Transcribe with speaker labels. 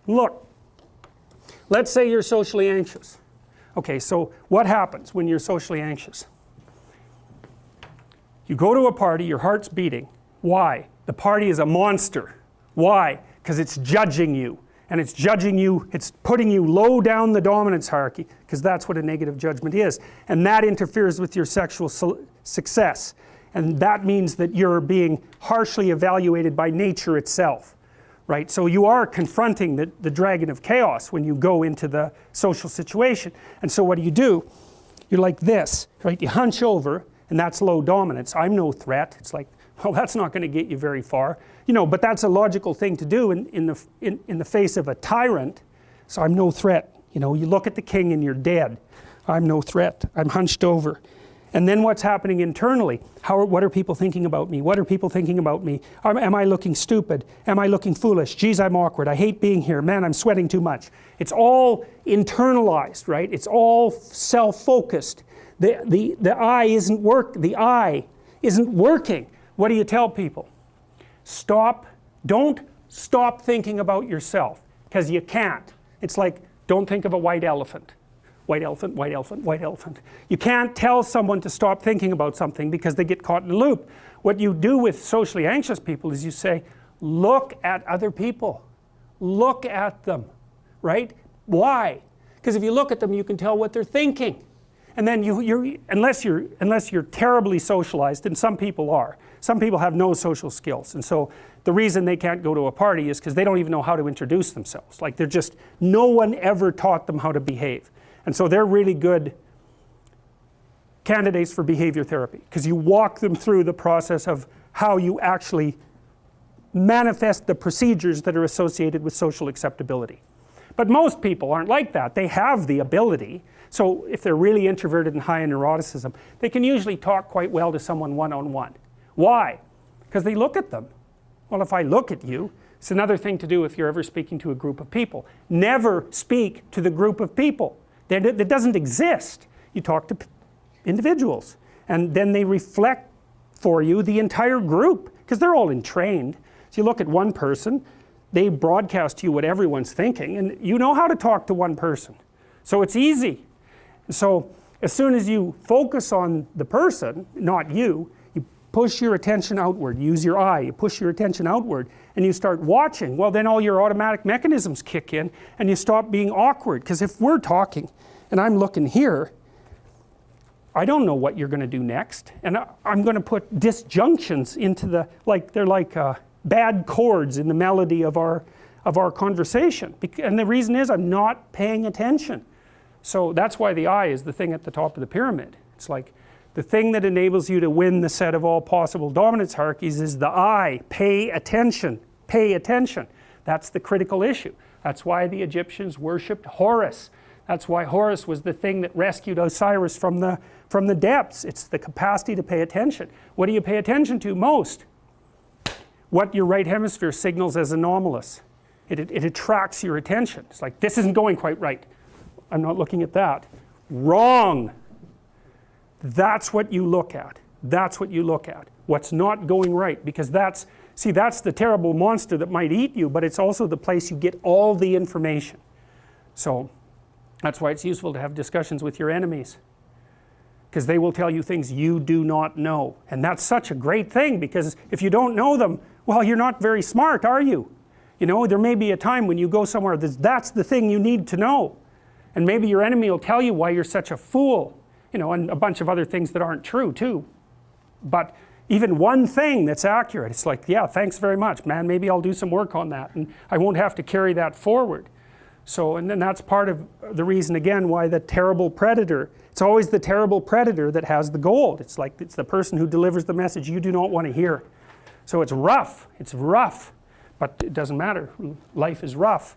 Speaker 1: Look, let's say you're socially anxious. Okay, so what happens when you're socially anxious? You go to a party, your heart's beating. Why? The party is a monster. Why? Because it's judging you. And it's judging you, it's putting you low down the dominance hierarchy, because that's what a negative judgment is. And that interferes with your sexual success. And that means that you're being harshly evaluated by nature itself. Right? So you are confronting the dragon of chaos when you go into the social situation. And so what do? You're like this, right? You hunch over, and that's low dominance. I'm no threat. It's like, well, that's not going to get you very far. You know, but that's a logical thing to do in the face of a tyrant. So I'm no threat. You know, you look at the king and you're dead. I'm no threat. I'm hunched over. And then what's happening internally? What are people thinking about me? What are people thinking about me? Am I looking stupid? Am I looking foolish? Geez, I'm awkward. I hate being here. Man, I'm sweating too much. It's all internalized, right? It's all self-focused. The eye isn't working. What do you tell people? Don't stop thinking about yourself, because you can't. It's like, don't think of a white elephant. White elephant, white elephant, white elephant. You can't tell someone to stop thinking about something because they get caught in a loop. What you do with socially anxious people is you say, look at other people. Look at them, right? Why? Because if you look at them, you can tell what they're thinking. And then unless you're terribly socialized, and some people are. Some people have no social skills, and so the reason they can't go to a party is because they don't even know how to introduce themselves. Like no one ever taught them how to behave. And so they're really good candidates for behavior therapy, because you walk them through the process of how you actually manifest the procedures that are associated with social acceptability. But most people aren't like that. They have the ability. So if they're really introverted and high in neuroticism, they can usually talk quite well to someone one-on-one. Why? Because they look at them. Well, if I look at you, it's another thing to do if you're ever speaking to a group of people. Never speak to the group of people. That doesn't exist. You talk to individuals, and then they reflect for you the entire group, because they're all entrained. So you look at one person, they broadcast to you what everyone's thinking, and you know how to talk to one person. So it's easy. So as soon as you focus on the person, not you, you push your attention outward, use your eye, you push your attention outward, and you start watching. Well, then all your automatic mechanisms kick in, and you stop being awkward. Because if we're talking, and I'm looking here, I don't know what you're going to do next, and I'm going to put disjunctions into they're like bad chords in the melody of our conversation. And the reason is I'm not paying attention. So that's why the eye is the thing at the top of the pyramid. It's like the thing that enables you to win the set of all possible dominance hierarchies is the eye. Pay attention. Pay attention. That's the critical issue. That's why the Egyptians worshipped Horus. That's why Horus was the thing that rescued Osiris from the depths. It's the capacity to pay attention. What do you pay attention to most? What your right hemisphere signals as anomalous. It attracts your attention. It's like, this isn't going quite right. I'm not looking at that. Wrong. That's what you look at. That's what you look at. What's not going right. Because that's the terrible monster that might eat you, but it's also the place you get all the information. So that's why it's useful to have discussions with your enemies, because they will tell you things you do not know. And that's such a great thing, because if you don't know them, well, you're not very smart, are you? You know, there may be a time when you go somewhere that's the thing you need to know. And maybe your enemy will tell you why you're such a fool, you know, and a bunch of other things that aren't true too. But even one thing that's accurate, it's like, yeah, thanks very much, man, maybe I'll do some work on that, and I won't have to carry that forward. So, and then that's part of the reason, again, why the terrible predator, it's always the terrible predator that has the gold. It's like, it's the person who delivers the message you do not want to hear. So it's rough, but it doesn't matter. Life is rough.